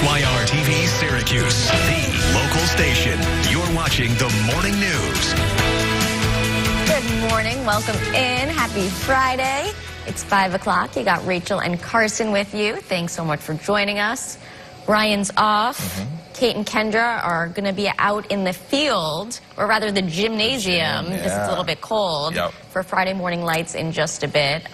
ITheir TV Syracuse, the local station. You're watching the morning news. Good morning. Welcome in. Happy Friday. It's 5 o'clock. You got Rachel and Carson with you. Thanks so much for joining us. Brian's off. Kate and Kendra are going to be out in the field, or rather the gymnasium, because it's a little bit cold, for Friday morning lights in just a bit.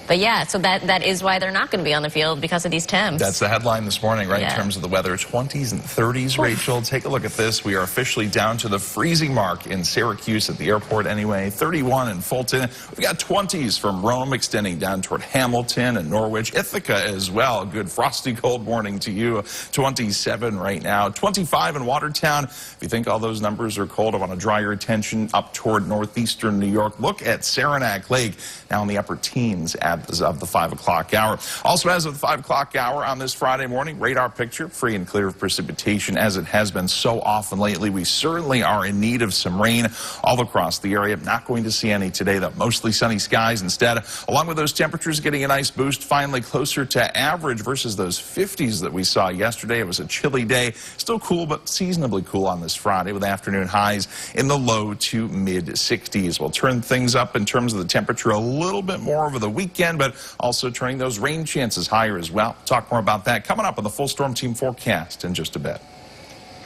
But yeah, so that is why they're not going to be on the field, because of these temps. That's the headline this morning, right, in terms of the weather. 20s and 30s, Rachel. Take a look at this. We are officially down to the freezing mark in Syracuse at the airport anyway. 31 in Fulton. We've got 20s from Rome extending down toward Hamilton and Norwich. Ithaca as well. Good frosty cold morning to you. 27 right now. 25 in Watertown. If you think all those numbers are cold, I want to draw your attention up toward northeastern New York. Look at Saranac Lake, now in the upper teens as of the 5 o'clock hour. Also, as of the 5 o'clock hour on this Friday morning, radar picture free and clear of precipitation, as it has been so often lately. We certainly are in need of some rain all across the area. Not going to see any today, though. Mostly sunny skies instead, along with those temperatures getting a nice boost, finally closer to average versus those 50s that we saw yesterday. It was a chilly day. Still cool, but seasonably cool on this Friday, with afternoon highs in the low to mid 60s. We'll turn things up in terms of the temperature a little bit more over the weekend, but also turning those rain chances higher as well. Talk more about that coming up on the full storm team forecast in just a bit.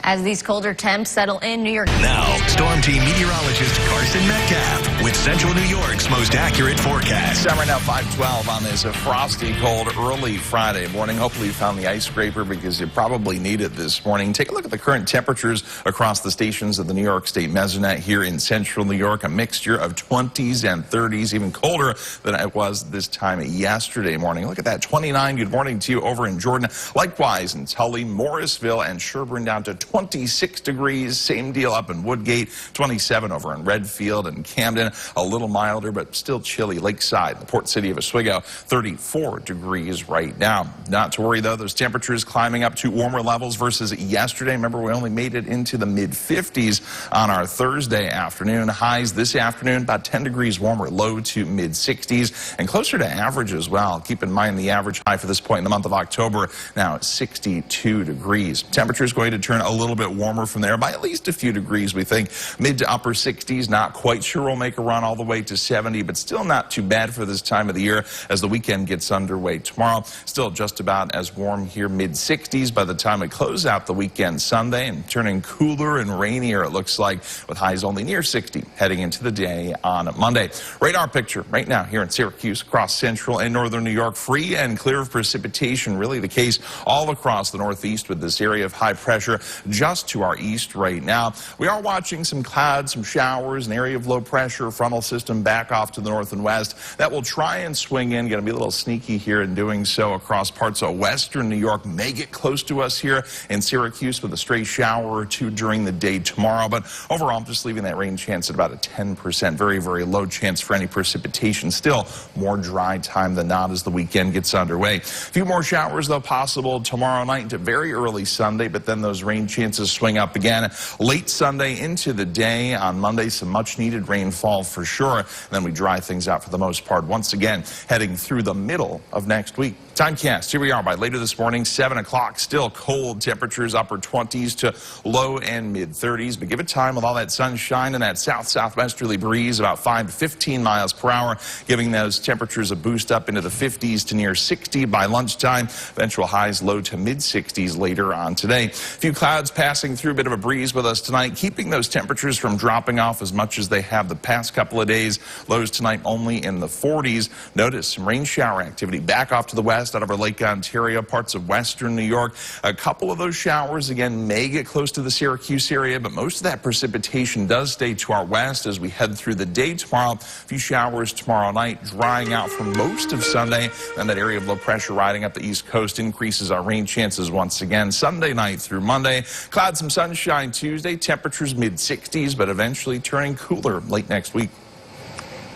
As these colder temps settle in New York. Now, Storm Team meteorologist Carson Metcalf with Central New York's most accurate forecast. Time right now, 5:12 on this frosty, cold, early Friday morning. Hopefully you found the ice scraper, because you probably need it this morning. Take a look at the current temperatures across the stations of the New York State Mesonet here in Central New York. A mixture of 20s and 30s, even colder than it was this time yesterday morning. Look at that, 29. Good morning to you over in Jordan. Likewise in Tully, Morrisville, and Sherburne down to 26 degrees. Same deal up in Woodgate. 27 over in Redfield and Camden. A little milder, but still chilly. Lakeside, the port city of Oswego, 34 degrees right now. Not to worry, though. Those temperatures climbing up to warmer levels versus yesterday. Remember, we only made it into the mid-50s on our Thursday afternoon. Highs this afternoon, about 10 degrees warmer, low to mid-60s, and closer to average as well. Keep in mind the average high for this point in the month of October, now at 62 degrees. Temperatures going to turn a little bit warmer from there by at least a few degrees, we think. Mid to upper 60s. Not quite sure we'll make a run all the way to 70, but still not too bad for this time of the year as the weekend gets underway tomorrow. Still just about as warm here, mid 60s by the time we close out the weekend Sunday, and turning cooler and rainier, it looks like, with highs only near 60 heading into the day on Monday. Radar picture right now here in Syracuse, across central and northern New York, free and clear of precipitation. Really the case all across the northeast, with this area of high pressure just to our east right now. We are watching some clouds, some showers, an area of low pressure, frontal system back off to the north and west. That will try and swing in, going to be a little sneaky here in doing so across parts of western New York. May get close to us here in Syracuse with a stray shower or two during the day tomorrow. But overall, I'm just leaving that rain chance at about a 10%. Very, very low chance for any precipitation. Still more dry time than not as the weekend gets underway. A few more showers, though, possible tomorrow night into very early Sunday, but then those rain chances swing up again late Sunday into the day. On Monday, some much needed rainfall for sure. And then we dry things out for the most part once again heading through the middle of next week. Timecast, here we are by later this morning, 7 o'clock. Still cold temperatures, upper 20s to low and mid 30s. But give it time with all that sunshine and that south-southwesterly breeze, about 5 to 15 miles per hour, giving those temperatures a boost up into the 50s to near 60 by lunchtime. Eventual highs low to mid 60s later on today. A few clouds passing through, a bit of a breeze with us tonight, keeping those temperatures from dropping off as much as they have the past couple of days. Lows tonight only in the 40s. Notice some rain shower activity back off to the west out over Lake Ontario, parts of western New York. A couple of those showers, again, may get close to the Syracuse area, but most of that precipitation does stay to our west as we head through the day tomorrow. A few showers tomorrow night, drying out for most of Sunday. Then that area of low pressure riding up the east coast increases our rain chances once again. Sunday night through Monday, clouds, some sunshine Tuesday, temperatures mid-60s, but eventually turning cooler late next week.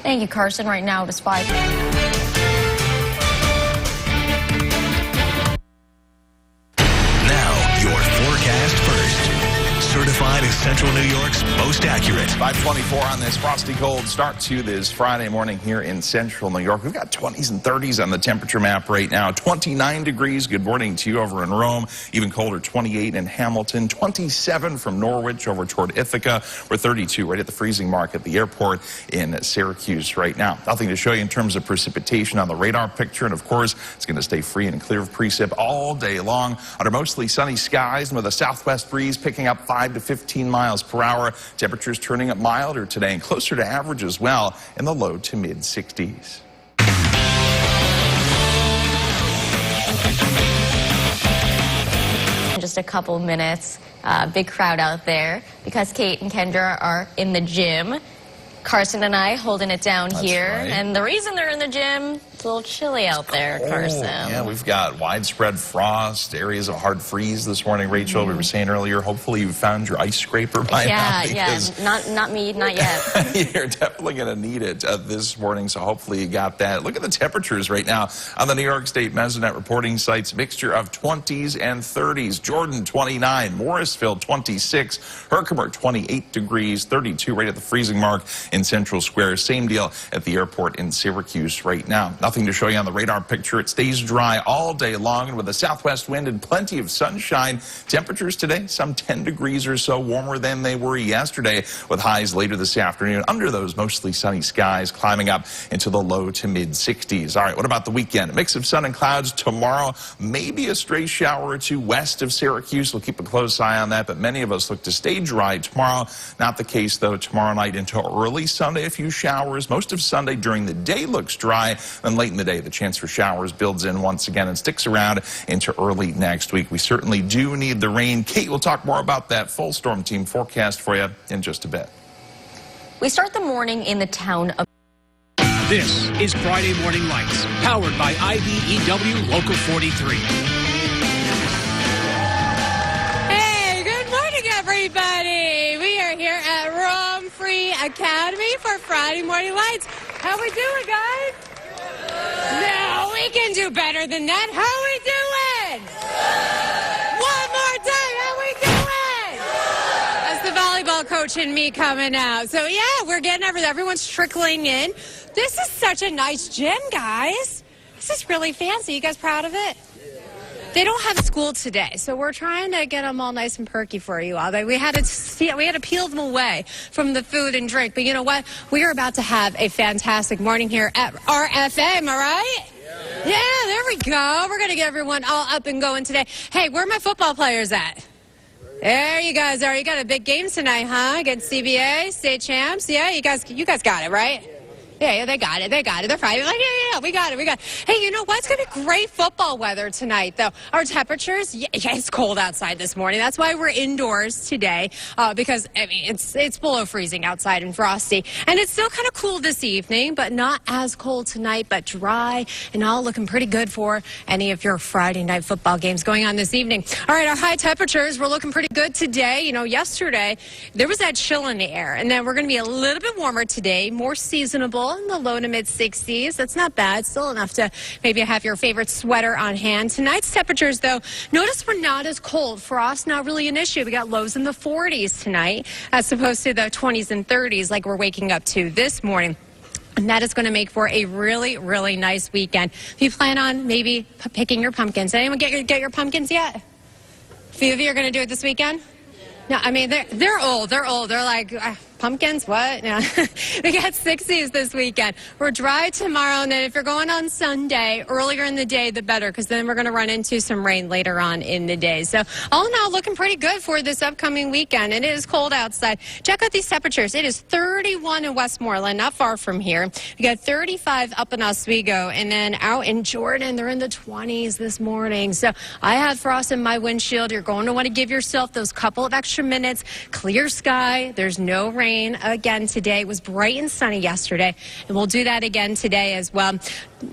Thank you, Carson. Right now it is 5. Now, your forecast first. Certified Central New York's most accurate. 5:24 on this frosty cold start to this Friday morning here in Central New York. We've got 20s and 30s on the temperature map right now. 29 degrees. Good morning to you over in Rome. Even colder, 28 in Hamilton. 27 from Norwich over toward Ithaca. We're 32 right at the freezing mark at the airport in Syracuse right now. Nothing to show you in terms of precipitation on the radar picture. And of course, it's going to stay free and clear of precip all day long under mostly sunny skies and with a southwest breeze picking up 5 to 15 miles per hour. Temperatures turning up milder today and closer to average as well in the low to mid 60s. In just a couple minutes, big crowd out there because Kate and Kendra are in the gym. Carson and I holding it down here. Right. And the reason they're in the gym, it's a little chilly out there, Carson. Yeah, we've got widespread frost, areas of hard freeze this morning, Rachel. We were saying earlier, hopefully you found your ice scraper by now. Yeah, not me, not yet. You're definitely going to need it this morning, so hopefully you got that. Look at the temperatures right now on the New York State Mesonet reporting sites. Mixture of 20s and 30s. Jordan, 29. Morrisville, 26. Herkimer, 28 degrees. 32 right at the freezing mark in Central Square. Same deal at the airport in Syracuse right now. Nothing to show you on the radar picture. It stays dry all day long and with a southwest wind and plenty of sunshine. Temperatures today, some 10 degrees or so warmer than they were yesterday with highs later this afternoon under those mostly sunny skies climbing up into the low to mid 60s. All right, what about the weekend? A mix of sun and clouds tomorrow. Maybe a stray shower or two west of Syracuse. We'll keep a close eye on that, but many of us look to stay dry tomorrow. Not the case, though, tomorrow night until early Sunday, a few showers. Most of Sunday during the day looks dry. Then late in the day, the chance for showers builds in once again and sticks around into early next week. We certainly do need the rain. Kate will talk more about that full storm team forecast for you in just a bit. We start the morning in the town of... This is Friday Morning Lights, powered by ITheir Local 43. Hey, good morning, everybody. We are here at Rome Free Academy for Friday Morning Lights. How we doing, guys? No, we can do better than that. How we doing? One more time, how we doing? That's the volleyball coach and me coming out. So yeah, we're getting everyone's trickling in. This is such a nice gym, guys. This is really fancy. You guys proud of it? They don't have school today, so we're trying to get them all nice and perky for you all. We had to peel them away from the food and drink. But you know what? We are about to have a fantastic morning here at RFM, all right? Yeah, there we go. We're going to get everyone all up and going today. Hey, where are my football players at? There you guys are. You got a big game tonight, huh? Against CBA, state champs. Yeah, you guys got it, right? Yeah, they got it. They're fine. Like, yeah, we got it. Hey, you know what? It's going to be great football weather tonight, though. Our temperatures, yeah, it's cold outside this morning. That's why we're indoors today, because, I mean, it's below freezing outside and frosty. And it's still kind of cool this evening, but not as cold tonight, but dry and all looking pretty good for any of your Friday night football games going on this evening. All right, our high temperatures, we're looking pretty good today. You know, yesterday, there was that chill in the air, and then we're going to be a little bit warmer today, more seasonable. In the low to mid 60s. That's not bad. Still enough to maybe have your favorite sweater on hand. Tonight's temperatures, though, notice we're not as cold. Frost, not really an issue. We got lows in the 40s tonight as opposed to the 20s and 30s like we're waking up to this morning. And that is going to make for a really, really nice weekend. If you plan on maybe picking your pumpkins. Did anyone get your pumpkins yet? A few of you are going to do it this weekend? No, I mean, they're old. They're like... pumpkins, what? Yeah. We got 60s this weekend. We're dry tomorrow, and then if you're going on Sunday, earlier in the day, the better, because then we're going to run into some rain later on in the day. So all in all, looking pretty good for this upcoming weekend. And it is cold outside. Check out these temperatures. It is 31 in Westmoreland, not far from here. We got 35 up in Oswego, and then out in Jordan, they're in the 20s this morning. So I have frost in my windshield. You're going to want to give yourself those couple of extra minutes. Clear sky. There's no rain rain again today. It was bright and sunny yesterday, and we'll do that again today as well.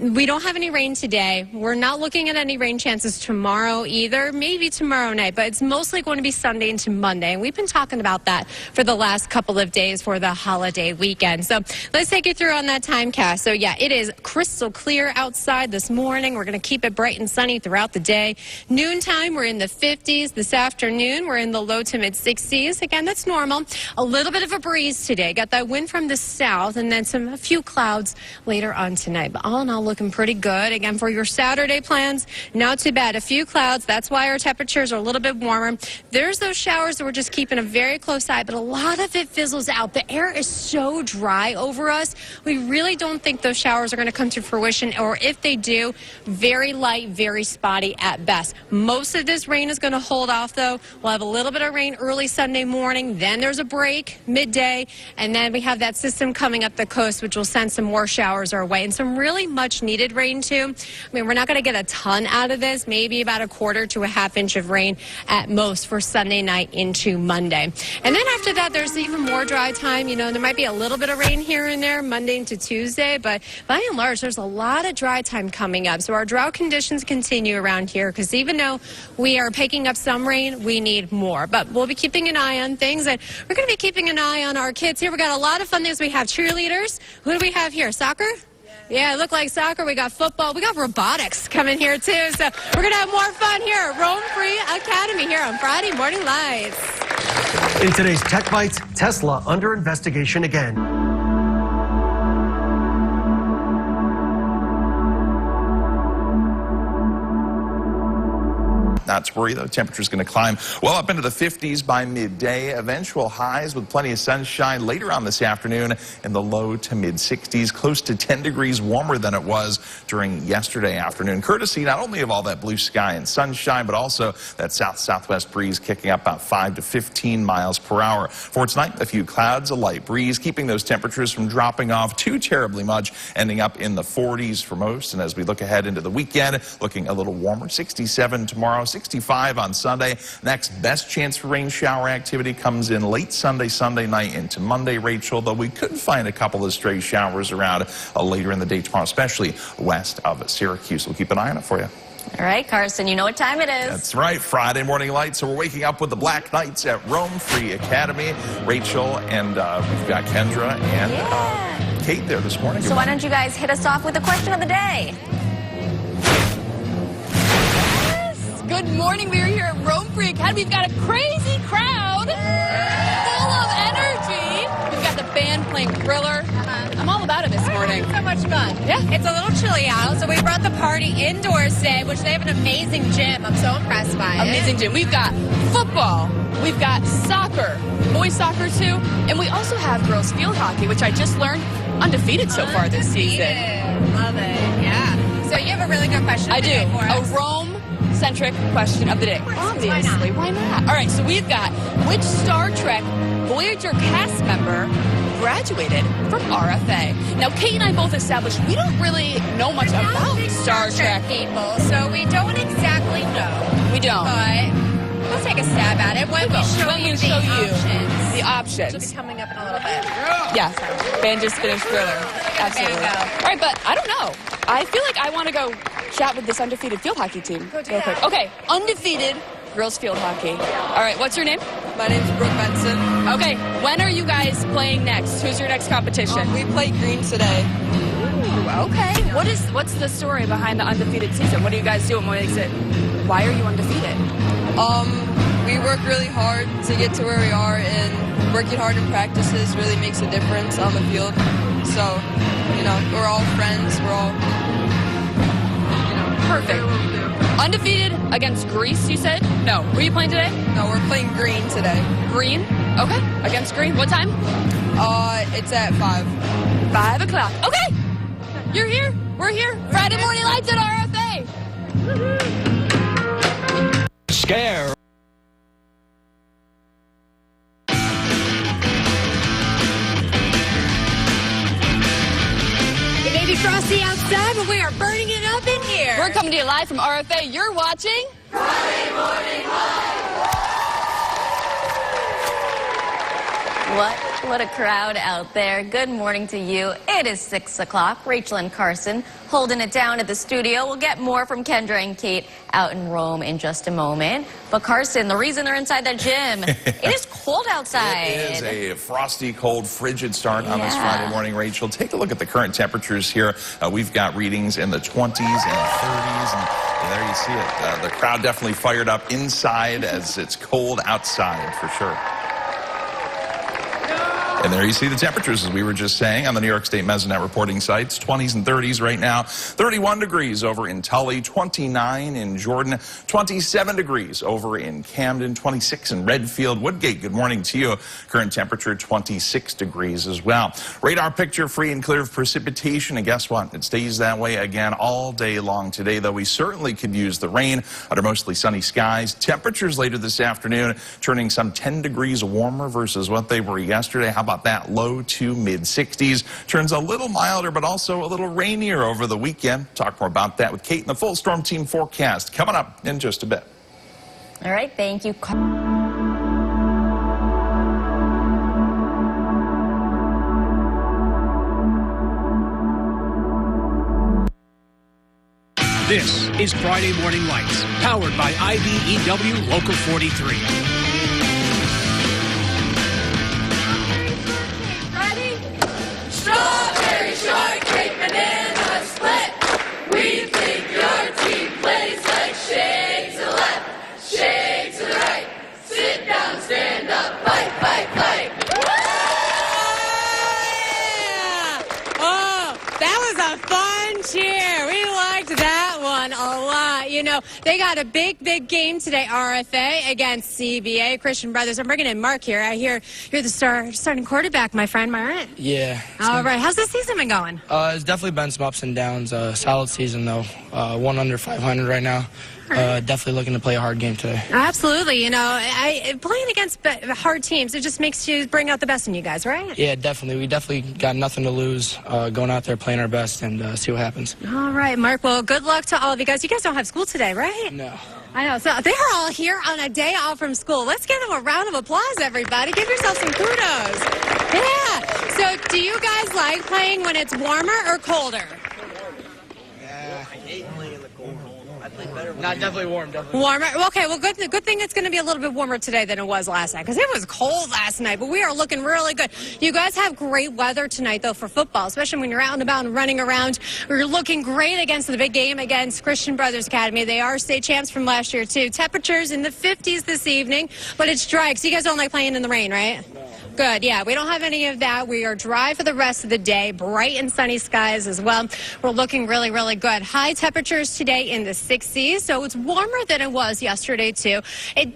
We don't have any rain today. We're not looking at any rain chances tomorrow either, maybe tomorrow night, but it's mostly going to be Sunday into Monday. And we've been talking about that for the last couple of days for the holiday weekend. So let's take you through on that timecast. So yeah, it is crystal clear outside this morning. We're going to keep it bright and sunny throughout the day. Noontime, we're in the 50s. This afternoon, we're in the low to mid 60s. Again, that's normal. A little bit of a breeze today. Got that wind from the south, and then a few clouds later on tonight. But all in all, looking pretty good. Again, for your Saturday plans, not too bad. A few clouds. That's why our temperatures are a little bit warmer. There's those showers that we're just keeping a very close eye, but a lot of it fizzles out. The air is so dry over us. We really don't think those showers are going to come to fruition, or if they do, very light, very spotty at best. Most of this rain is going to hold off, though. We'll have a little bit of rain early Sunday morning. Then there's a break midday, and then we have that system coming up the coast, which will send some more showers our way, and some really much needed rain too. I mean, we're not going to get a ton out of this, maybe about a quarter to a half inch of rain at most for Sunday night into Monday. And then after that, there's even more dry time. You know, there might be a little bit of rain here and there Monday into Tuesday, but by and large, there's a lot of dry time coming up. So our drought conditions continue around here, because even though we are picking up some rain, we need more. But we'll be keeping an eye on things, and we're going to be keeping an eye on our kids here. We got a lot of fun things. We have cheerleaders. Who do we have here? Soccer? Yeah, it looked like soccer. We got football. We got robotics coming here, too. So we're going to have more fun here at Rome Free Academy here on Friday Morning Lights. In today's Tech Bites, Tesla under investigation again. Not to worry, though. Temperature's going to climb well up into the 50s by midday. Eventual highs with plenty of sunshine later on this afternoon in the low to mid 60s, close to 10 degrees warmer than it was during yesterday afternoon. Courtesy not only of all that blue sky and sunshine, but also that south-southwest breeze kicking up about 5 to 15 miles per hour. For tonight, a few clouds, a light breeze, keeping those temperatures from dropping off too terribly much, ending up in the 40s for most. And as we look ahead into the weekend, looking a little warmer, 67 tomorrow, 65 on Sunday. Next best chance for rain shower activity comes in late Sunday night into Monday, Rachel, though we could find a couple of stray showers around later in the day tomorrow, especially west of Syracuse. We'll keep an eye on it for you. All right, Carson, you know what time it is. That's right, Friday Morning Lights. So we're waking up with the Black Knights at Rome Free Academy. Rachel, and we've got Kendra and Kate there this morning. So why don't you guys hit us off with the question of the day? Good morning. We are here at Rome Free Academy. We've got a crazy crowd full of energy. We've got the band playing Thriller. I'm all about it this morning. So much fun. Yeah. It's a little chilly out, so we brought the party indoors today, which they have an amazing gym. I'm so impressed by it. Amazing gym. We've got football. We've got soccer. Boys soccer, too. And we also have girls field hockey, which I just learned undefeated so far this season. Love it. Yeah. So you have a really good question I do. today for us. A Rome-centric question of the day. Obviously. Why not? All right, so we've got which Star Trek Voyager cast member graduated from RFA? Now, Kate and I both established we don't really know much about Star Trek people, so we don't exactly know. We don't. But we'll take a stab at it when we show you the options. The options. Which will be coming up in a little bit. Yeah. Ben just finished Thriller. Absolutely. There you go. All right, but I don't know. I feel like I want to go chat with this undefeated field hockey team. Go do real that. quick. Okay, undefeated girls field hockey. All right, what's your name? My name's Brooke Benson. Okay, when are you guys playing next? Who's your next competition? We play green today. Ooh, okay. What's the story behind the undefeated season? What do you guys do and what makes it? Why are you undefeated? We work really hard to get to where we are, and working hard in practices really makes a difference on the field. So, you know, we're all friends. We're all, you know, perfect. Undefeated against Greece, you said? No. Who are you playing today? No, we're playing green today. Green? Okay. Against green. What time? It's at 5. 5 o'clock. Okay. You're here. We're here. Friday Morning Lights at RFA. Scare. It may be frosty outside, but we are burning it up in here. We're coming to you live from RFA. You're watching Friday Morning Live. What a crowd out there. Good morning to you. It is 6 o'clock. Rachel and Carson holding it down at the studio. We'll get more from Kendra and Kate out in Rome in just a moment. But Carson, the reason they're inside that gym, it is cold outside. It is a frosty, cold, frigid start on this Friday morning, Rachel. Take a look at the current temperatures here. We've got readings in the 20s and 30s. And there you see it. The crowd definitely fired up inside as it's cold outside for sure. And there you see the temperatures, as we were just saying, on the New York State Mesonet reporting sites. 20s and 30s right now. 31 degrees over in Tully, 29 in Jordan, 27 degrees over in Camden, 26 in Redfield. Woodgate, good morning to you. Current temperature 26 degrees as well. Radar picture free and clear of precipitation. And guess what? It stays that way again all day long today, though we certainly could use the rain under mostly sunny skies. Temperatures later this afternoon turning some 10 degrees warmer versus what they were yesterday. How about that? Low to mid 60s. Turns a little milder, but also a little rainier over the weekend. Talk more about that with Kate and the full storm team forecast coming up in just a bit. All right, thank you. This is Friday Morning Lights, powered by ITheir Local 43. Strawberry shortcake banana split. We think your team plays like shake to the left, shake to the right. Sit down, stand up, fight, fight, fight. Oh, that was a fun cheer. We liked that one a lot. You know, they got a big game today, RFA, against CBA, Christian Brothers. I'm bringing in Mark here. I hear you're the starting quarterback, my friend. Am I right? Yeah. All right. How's the season been going? It's definitely been some ups and downs. Solid season, though. 1 under 500 right now. Definitely looking to play a hard game today. Absolutely. You know, playing against hard teams, it just makes you bring out the best in you guys, right? Yeah, definitely. We definitely got nothing to lose. Going out there, playing our best, and see what happens. All right, Mark. Well, good luck to all of you guys. You guys don't have school today, right? No. I know. So they're all here on a day off from school. Let's give them a round of applause, everybody. Give yourself some kudos. Yeah. So do you guys like playing when it's warmer or colder? Not definitely warm. Definitely warmer. Okay. Well, good thing it's going to be a little bit warmer today than it was last night, because it was cold last night. But we are looking really good. You guys have great weather tonight, though, for football, especially when you're out and about and running around. We're looking great against the big game against Christian Brothers Academy. They are state champs from last year too. Temperatures in the 50s this evening, but it's dry. So you guys don't like playing in the rain, right? No. Good. Yeah, we don't have any of that. We are dry for the rest of the day. Bright and sunny skies as well. We're looking really, really good. High temperatures today in the 60s, so it's warmer than it was yesterday too.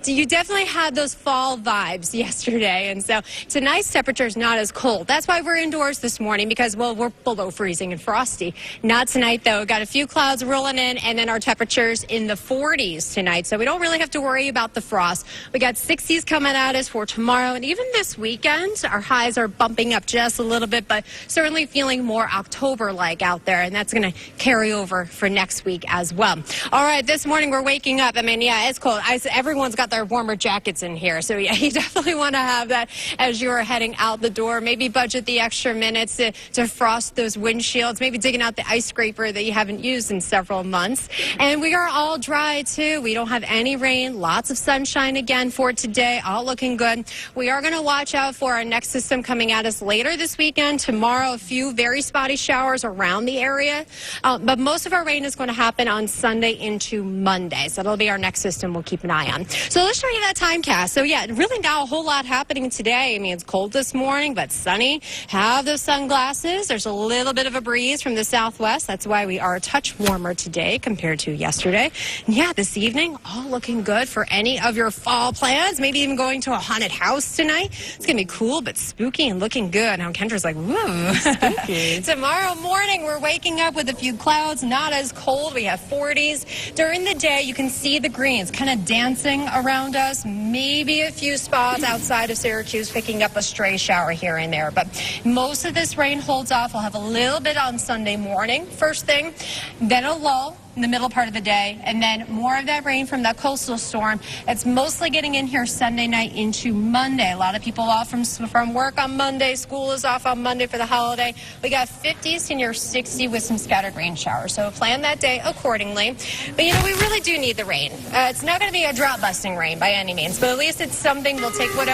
You definitely had those fall vibes yesterday, and so tonight's temperature is not as cold. That's why we're indoors this morning, because, well, we're below freezing and frosty. Not tonight, though. We've got a few clouds rolling in, and then our temperatures in the 40s tonight, so we don't really have to worry about the frost. We got 60s coming at us for tomorrow, and even this weekend. Our highs are bumping up just a little bit, but certainly feeling more October-like out there, and that's going to carry over for next week as well. All right, this morning we're waking up. I mean, yeah, it's cold. Everyone's got their warmer jackets in here, so yeah, you definitely want to have that as you're heading out the door. Maybe budget the extra minutes to frost those windshields, maybe digging out the ice scraper that you haven't used in several months. And we are all dry, too. We don't have any rain, lots of sunshine again for today, all looking good. We are going to watch out for our next system coming at us later this weekend. Tomorrow, a few very spotty showers around the area. But most of our rain is going to happen on Sunday into Monday. So that'll be our next system we'll keep an eye on. So let's show you that timecast. So yeah, really not a whole lot happening today. I mean, it's cold this morning, but sunny. Have those sunglasses. There's a little bit of a breeze from the southwest. That's why we are a touch warmer today compared to yesterday. And yeah, this evening, all looking good for any of your fall plans. Maybe even going to a haunted house tonight. It's going to be cool, but spooky and looking good. Now Kendra's like, woo. Spooky. Tomorrow morning, we're waking up with a few clouds, not as cold. We have 40s. During the day, you can see the greens kind of dancing around us. Maybe a few spots outside of Syracuse picking up a stray shower here and there. But most of this rain holds off. We'll have a little bit on Sunday morning, first thing, then a lull. in the middle part of the day, and then more of that rain from that coastal storm. It's mostly getting in here Sunday night into Monday. A lot of people off from work on Monday. School is off on Monday for the holiday. We got 50s to near 60 with some scattered rain showers, so plan that day accordingly. But, you know, we really do need the rain. It's not going to be a drought-busting rain by any means, but at least it's something. We'll take what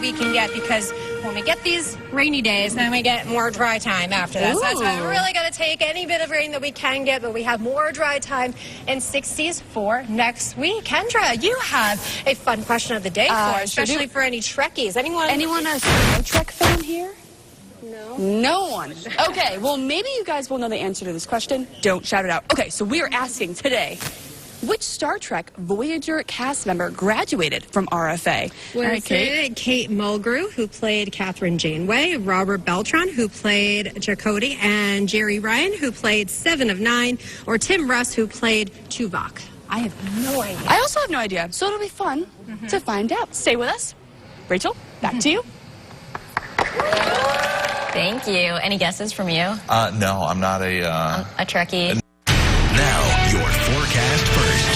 we can get, because when we get these rainy days, then we get more dry time after that. So that's why we really got to take any bit of rain that we can get, but we have more dry time and 60s for next week. Kendra, you have a fun question of the day for us, especially for any Trekkies. Anyone a Star Trek fan here? No. No one. Okay, well, maybe you guys will know the answer to this question. Don't shout it out. Okay, so we are asking today, which Star Trek Voyager cast member graduated from RFA? Was it Kate Mulgrew, who played Catherine Janeway, Robert Beltran, who played Chakotay, and Jerry Ryan, who played 7 of 9, or Tim Russ, who played Tuvok? I have no idea. I also have no idea, so it'll be fun to find out. Stay with us. Rachel, back to you. Thank you. Any guesses from you? No, I'm not a Trekkie. Now, your forecast first.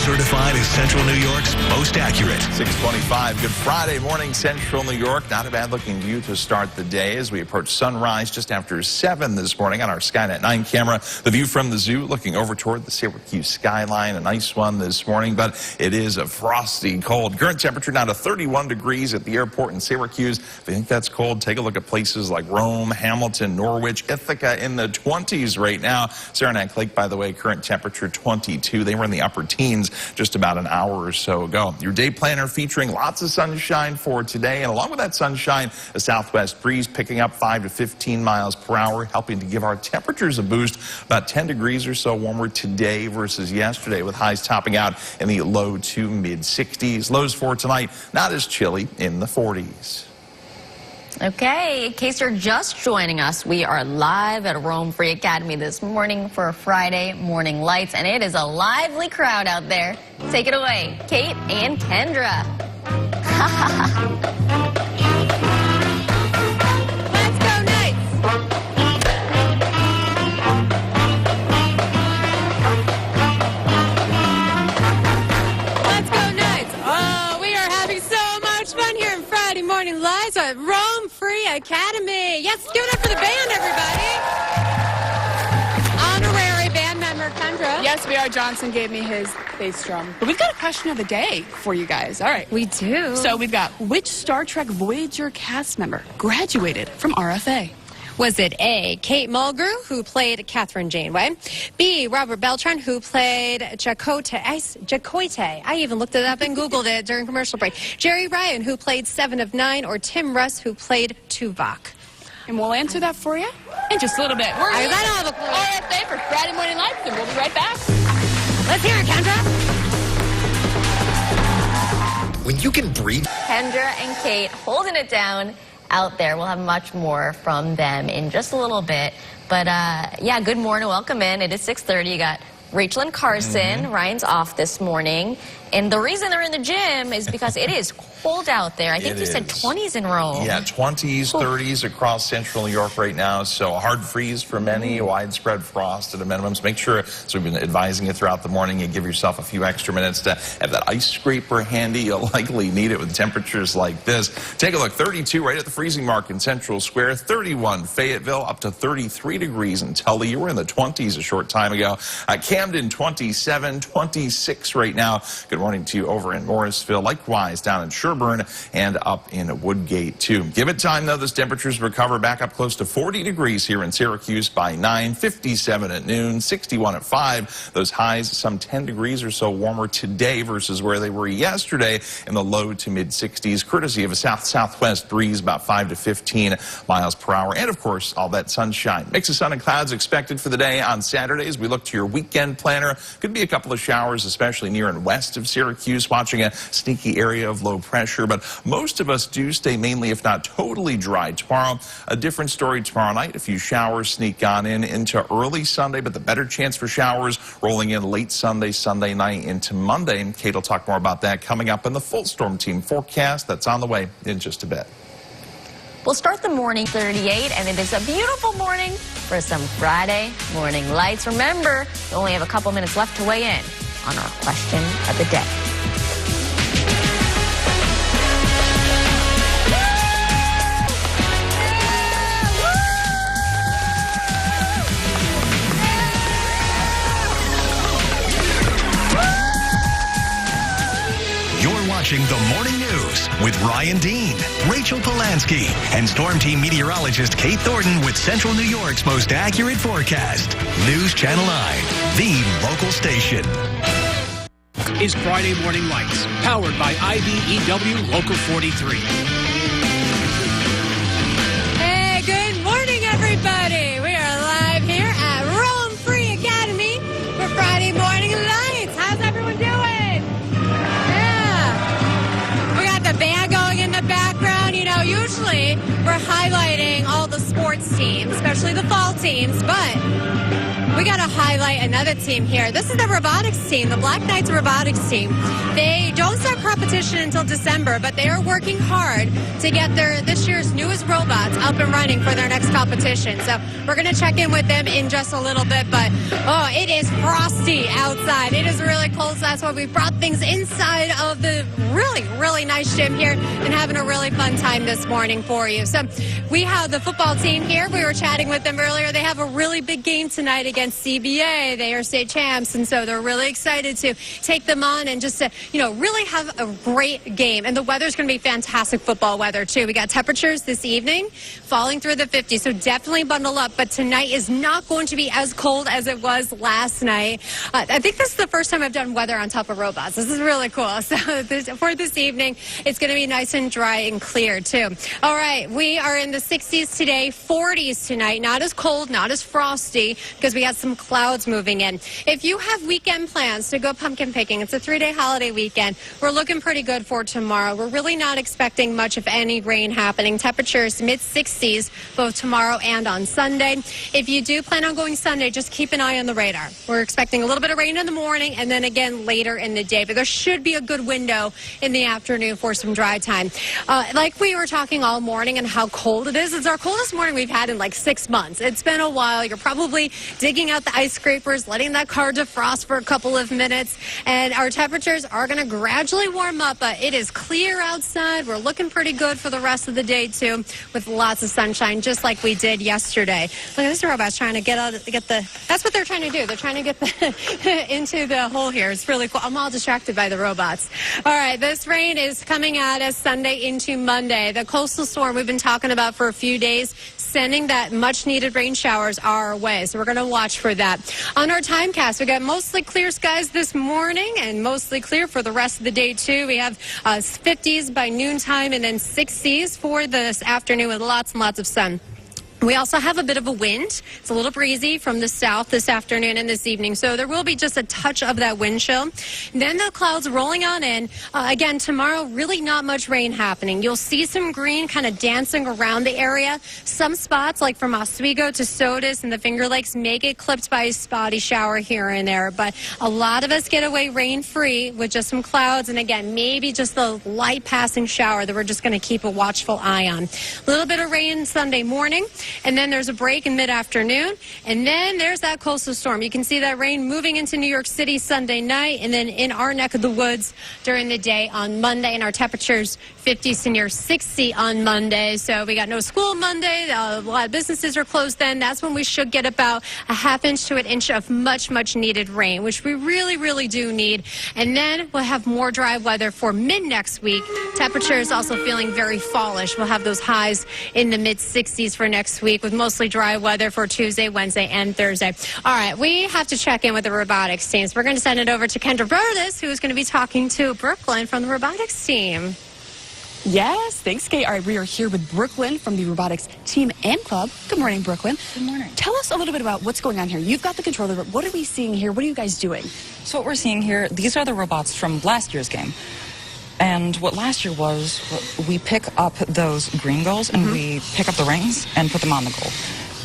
Certified as Central New York's most accurate. 6:25. Good Friday morning, Central New York. Not a bad looking view to start the day as we approach sunrise just after 7 this morning on our Skynet 9 camera. The view from the zoo looking over toward the Syracuse skyline. A nice one this morning, but it is a frosty cold. Current temperature down to 31 degrees at the airport in Syracuse. If you think that's cold, take a look at places like Rome, Hamilton, Norwich, Ithaca in the 20s right now. Saranac Lake, by the way, current temperature 22. They were in the upper teens just about an hour or so ago. Your day planner featuring lots of sunshine for today, and along with that sunshine, a southwest breeze picking up 5 to 15 miles per hour, helping to give our temperatures a boost. About 10 degrees or so warmer today versus yesterday, with highs topping out in the low to mid 60s. Lows for tonight, not as chilly, in the 40s. Okay, in case you're just joining us, we are live at Rome Free Academy this morning for Friday Morning Lights, and it is a lively crowd out there. Take it away, Kate and Kendra. Let's go, Knights! Let's go, Knights! Oh, we are having so much fun here in Friday Morning Lights at Rome Free Academy. Yes, give it up for the band, everybody. Honorary band member Kendra. Yes, we are. Johnson gave me his bass drum. But we've got a question of the day for you guys. All right. We do. So we've got, which Star Trek Voyager cast member graduated from RFA? Was it A, Kate Mulgrew, who played Catherine Janeway? B, Robert Beltran, who played Chakotay. I even looked it up and Googled it during commercial break. Jerry Ryan, who played 7 of 9, or Tim Russ, who played Tuvok? And we'll answer that for you in just a little bit. We're I don't have a clue. RFA for Friday Morning Lights, and we'll be right back. Let's hear it, Kendra. When you can breathe. Kendra and Kate holding it down out there. We'll have much more from them in just a little bit. But, yeah, good morning. Welcome in. It is 6:30. You got Rachel and Carson. Ryan's off this morning. And the reason they're in the gym is because it is cold out there. I think you said 20s in Rome. Yeah, 20s, 30s across central New York right now. So a hard freeze for many, widespread frost at a minimum. So make sure, so we've been advising you throughout the morning, you give yourself a few extra minutes to have that ice scraper handy. You'll likely need it with temperatures like this. Take a look, 32 right at the freezing mark in Central Square, 31 Fayetteville, up to 33 degrees in Tully. You were in the 20s a short time ago. Camden, 27, 26 right now. Good morning to you over in Morrisville. Likewise down in Sherburne and up in Woodgate too. Give it time though, those temperatures recover back up close to 40 degrees here in Syracuse by 9, 57 at noon, 61 at 5. Those highs some 10 degrees or so warmer today versus where they were yesterday in the low to mid 60s, courtesy of a south-southwest breeze about 5 to 15 miles per hour. And of course, all that sunshine. Mix of sun and clouds expected for the day on Saturdays. We look to your weekend planner. Could be a couple of showers, especially near and west of Syracuse, watching a sneaky area of low pressure, but most of us do stay mainly, if not totally dry tomorrow. A different story tomorrow night. A few showers sneak on into early Sunday, but the better chance for showers rolling in late Sunday night into Monday. And Kate will talk more about that coming up in the full storm team forecast that's on the way in just a bit. We'll start the morning 38, and it is a beautiful morning for some Friday morning lights. Remember, we only have a couple minutes left to weigh in on our question of the day. You're watching The Morning News with Ryan Dean, Rachel Polanski, and Storm Team meteorologist Kate Thornton with Central New York's most accurate forecast. News Channel 9, the local station. Is Friday Morning Lights, powered by ITheir Local 43. Hey, good morning, everybody. We are live here at Rome Free Academy for Friday Morning Lights. How's everyone doing? We got the band going in the background. You know, usually we're highlighting all the sports teams, especially the fall teams, but we got to highlight another team here. This is the robotics team, the Black Knights robotics team. They don't start competition until December, but they are working hard to get this year's newest robots up and running for their next competition. So we're going to check in with them in just a little bit, but oh, it is frosty outside. It is really cold, so that's why we brought things inside of the really nice gym here and having a really fun time this morning for you. So we have the football team here. We were chatting with them earlier. They have a really big game tonight against CBA. They are state champs, and so they're really excited to take them on and just to, really have a great game. And the weather's going to be fantastic football weather, too. We got temperatures this evening falling through the 50s, so definitely bundle up. But tonight is not going to be as cold as it was last night. I think this is the first time I've done weather on top of robots. This is really cool. So for this evening, it's going to be nice and dry and clear, too. All right, we are in the 60s today, 40s tonight. Not as cold, not as frosty, because we got some clouds moving in. If you have weekend plans to go pumpkin picking, it's a 3-day holiday weekend. We're looking pretty good for tomorrow. We're really not expecting much, if any, rain happening. Temperatures mid-60s both tomorrow and on Sunday. If you do plan on going Sunday, just keep an eye on the radar. We're expecting a little bit of rain in the morning and then again later in the day. But there should be a good window in the afternoon for some dry time. Like we were talking all morning and how cold it is. It's our coldest morning we've had in like 6 months. It's been a while. You're probably digging out the ice scrapers, letting that car defrost for a couple of minutes. And our temperatures are going to gradually warm up, but it is clear outside. We're looking pretty good for the rest of the day, too, with lots of sunshine, just like we did yesterday. Look at this robot's trying to that's what they're trying to do. They're trying to get into the hole here. It's really cool. I'm all distracted by the robots. All right, this rain is coming at us Sunday into Monday. The coastal storm we've been talking about for a few days, sending that much-needed rain showers our way. So we're going to watch for that. On our timecast, we got mostly clear skies this morning and mostly clear for the rest of the day, too. We have 50s by noontime and then 60s for this afternoon with lots and lots of sun. We also have a bit of a wind. It's a little breezy from the south this afternoon and this evening, so there will be just a touch of that wind chill. Then the clouds rolling on in. Again, tomorrow, really not much rain happening. You'll see some green kind of dancing around the area. Some spots, like from Oswego to Sodus and the Finger Lakes, may get clipped by a spotty shower here and there, but a lot of us get away rain-free with just some clouds, and again, maybe just the light passing shower that we're just going to keep a watchful eye on. A little bit of rain Sunday morning. And then there's a break in mid-afternoon. And then there's that coastal storm. You can see that rain moving into New York City Sunday night and then in our neck of the woods during the day on Monday. And our temperatures 50s to near 60 on Monday. So we got no school Monday. A lot of businesses are closed then. That's when we should get about a ½ inch to an inch of much needed rain, which we really do need. And then we'll have more dry weather for mid-next week. Temperatures also feeling very fallish. We'll have those highs in the mid-60s for next week with mostly dry weather for Tuesday, Wednesday, and Thursday. All right, we have to check in with the robotics teams. We're going to send it over to Kendra Burtis, who is going to be talking to Brooklyn from the robotics team. Yes, thanks, Kate. All right, we are here with Brooklyn from the robotics team and club. Good morning, Brooklyn. Good morning. Tell us a little bit about what's going on here. You've got the controller, but what are we seeing here? What are you guys doing? So what we're seeing here, these are the robots from last year's game. And what last year was, we pick up those green goals and we pick up the rings and put them on the goal.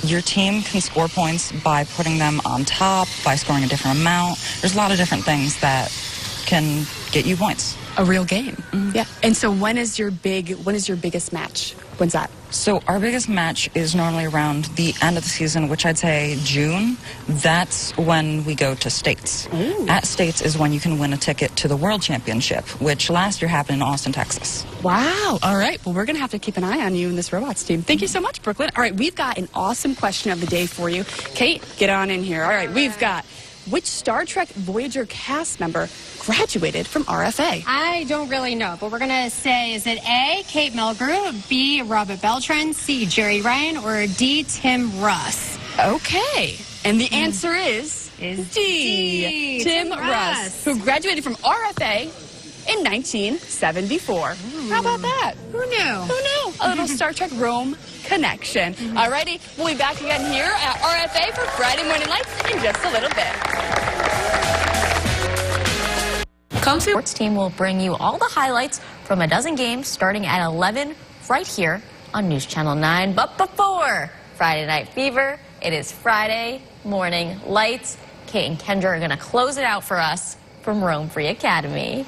Your team can score points by putting them on top, by scoring a different amount. There's a lot of different things that can get you points. A real game. Yeah. And so when is your biggest match? When's that? So our biggest match is normally around the end of the season, which I'd say June. That's when we go to States. Ooh. At States is when you can win a ticket to the World Championship, which last year happened in Austin, Texas. Wow. All right. Well, we're going to have to keep an eye on you and this robots team. Thank you so much, Brooklyn. All right. We've got an awesome question of the day for you. Kate, get on in here. All right. We've got, which Star Trek Voyager cast member graduated from RFA? I don't really know, but we're going to say, is it A, Kate Mulgrew, B, Robert Beltran, C, Jerry Ryan, or D, Tim Russ? Okay. And the answer is D. Tim Russ, who graduated from RFA in 1974. How about that? Who knew? Who knew? A little Star Trek Rome connection. Alrighty, we'll be back again here at RFA for Friday Morning Lights in just a little bit. Sports team will bring you all the highlights from a dozen games starting at 11 right here on News Channel 9. But before Friday Night Fever, it is Friday Morning Lights. Kate and Kendra are going to close it out for us from Rome Free Academy.